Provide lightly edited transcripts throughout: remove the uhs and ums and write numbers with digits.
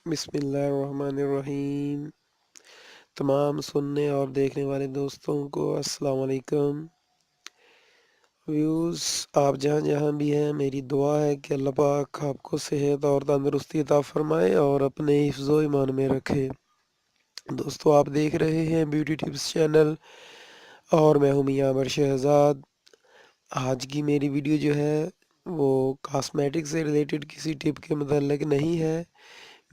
بسم اللہ الرحمن الرحیم۔ تمام سننے اور دیکھنے والے دوستوں کو السلام علیکم۔ ویوز، آپ جہاں جہاں بھی ہیں، میری دعا ہے کہ اللہ پاک آپ کو صحت اور تندرستی عطا فرمائے اور اپنے حفظ و ایمان میں رکھے۔ دوستو، آپ دیکھ رہے ہیں بیوٹی ٹپس چینل اور میں ہوں میاں عمر شہزاد۔ آج کی میری ویڈیو جو ہے وہ کاسمیٹک سے ریلیٹڈ کسی ٹپ کے متعلق نہیں ہے،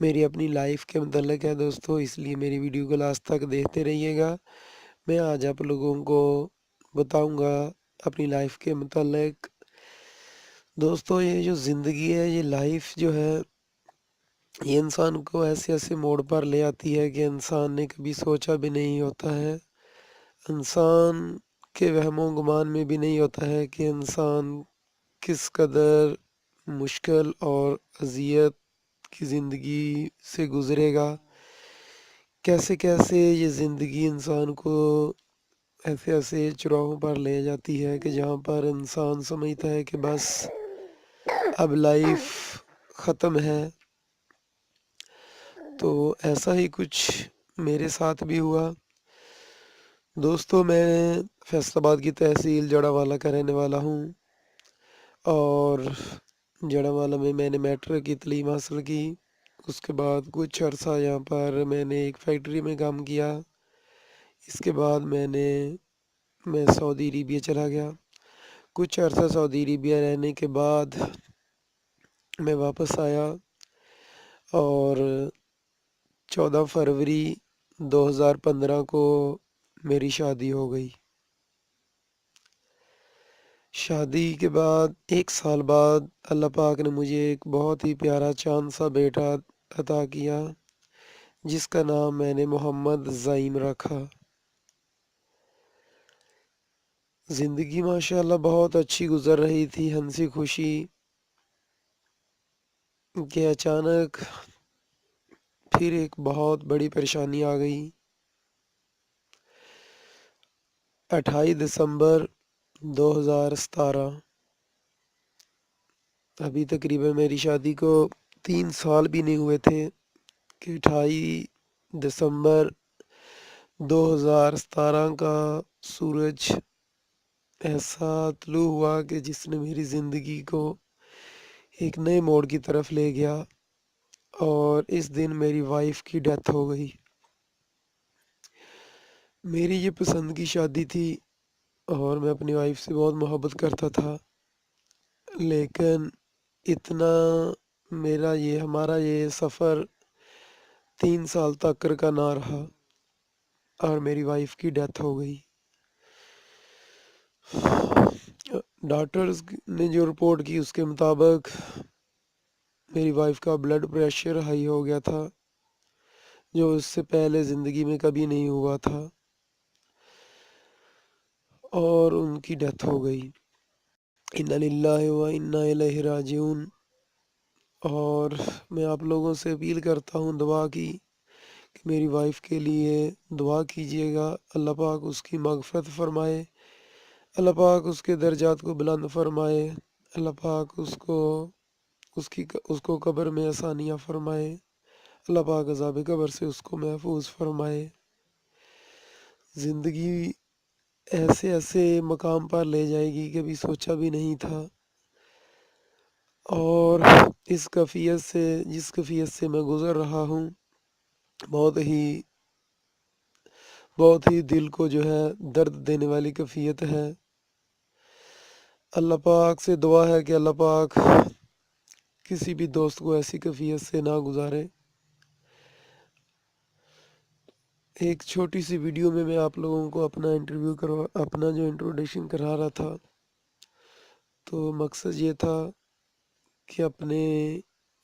میری اپنی لائف کے متعلق ہے دوستو، اس لیے میری ویڈیو کو لاسٹ تک دیکھتے رہیے گا۔ میں آج آپ لوگوں کو بتاؤں گا اپنی لائف کے متعلق۔ دوستو، یہ جو زندگی ہے، یہ لائف جو ہے، یہ انسان کو ایسے ایسے موڑ پر لے آتی ہے کہ انسان نے کبھی سوچا بھی نہیں ہوتا ہے، انسان کے وہم و گمان میں بھی نہیں ہوتا ہے کہ انسان کس قدر مشکل اور اذیت کی زندگی سے گزرے گا، کیسے کیسے یہ زندگی انسان کو ایسے ایسے چراہوں پر لے جاتی ہے کہ جہاں پر انسان سمجھتا ہے کہ بس اب لائف ختم ہے۔ تو ایسا ہی کچھ میرے ساتھ بھی ہوا دوستو۔ میں فیصل آباد کی تحصیل جڑاوالا کا رہنے والا ہوں اور جڑاوالا میں نے میٹرک کی تعلیم حاصل کی۔ اس کے بعد کچھ عرصہ یہاں پر میں نے ایک فیکٹری میں کام کیا۔ اس کے بعد میں سعودی عربیہ چلا گیا۔ کچھ عرصہ سعودی عربیہ رہنے کے بعد میں واپس آیا اور 14 فروری 2015 کو میری شادی ہو گئی۔ شادی کے بعد 1 سال بعد اللہ پاک نے مجھے ایک بہت ہی پیارا چاند سا بیٹا عطا کیا، جس کا نام میں نے محمد زعیم رکھا۔ زندگی ماشاءاللہ بہت اچھی گزر رہی تھی، ہنسی خوشی، کہ اچانک پھر ایک بہت بڑی پریشانی آ گئی۔ 28 دسمبر 2017، ابھی تقریباً میری شادی کو 3 سال بھی نہیں ہوئے تھے کہ 28 دسمبر 2017 کا سورج ایسا طلوع ہوا کہ جس نے میری زندگی کو ایک نئے موڑ کی طرف لے گیا، اور اس دن میری وائف کی ڈیتھ ہو گئی۔ میری یہ پسند کی شادی تھی اور میں اپنی وائف سے بہت محبت کرتا تھا، لیکن اتنا ہمارا یہ سفر 3 سال تک کا نہ رہا اور میری وائف کی ڈیتھ ہو گئی۔ ڈاکٹرز نے جو رپورٹ کی اس کے مطابق میری وائف کا بلڈ پریشر ہائی ہو گیا تھا، جو اس سے پہلے زندگی میں کبھی نہیں ہوا تھا، اور ان کی ڈیتھ ہو گئی۔ انا للہ و انا الیہ راجعون۔ اور میں آپ لوگوں سے اپیل کرتا ہوں دعا کی کہ میری وائف کے لیے دعا کیجیے گا، اللہ پاک اس کی مغفرت فرمائے، اللہ پاک اس کے درجات کو بلند فرمائے، اللہ پاک اس کو قبر میں آسانیاں فرمائے، اللہ پاک عذاب قبر سے اس کو محفوظ فرمائے۔ زندگی ایسے ایسے مقام پر لے جائے گی کبھی سوچا بھی نہیں تھا، اور جس کیفیت سے میں گزر رہا ہوں، بہت ہی دل کو جو ہے درد دینے والی کیفیت ہے۔ اللہ پاک سے دعا ہے کہ اللہ پاک کسی بھی دوست کو ایسی کیفیت سے نہ گزارے۔ ایک چھوٹی سی ویڈیو میں آپ لوگوں کو اپنا جو انٹروڈکشن کرا رہا تھا، تو مقصد یہ تھا کہ اپنے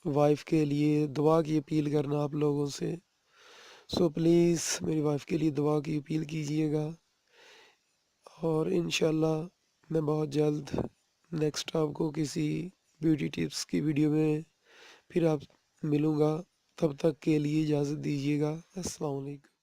وائف کے لیے دعا کی اپیل کرنا آپ لوگوں سے۔ سو پلیز میری وائف کے لیے دعا کی اپیل کیجیے گا، اور انشاءاللہ میں بہت جلد نیکسٹ آپ کو کسی بیوٹی ٹپس کی ویڈیو میں پھر آپ ملوں گا۔ تب تک کے لیے اجازت دیجیے گا۔ السلام علیکم۔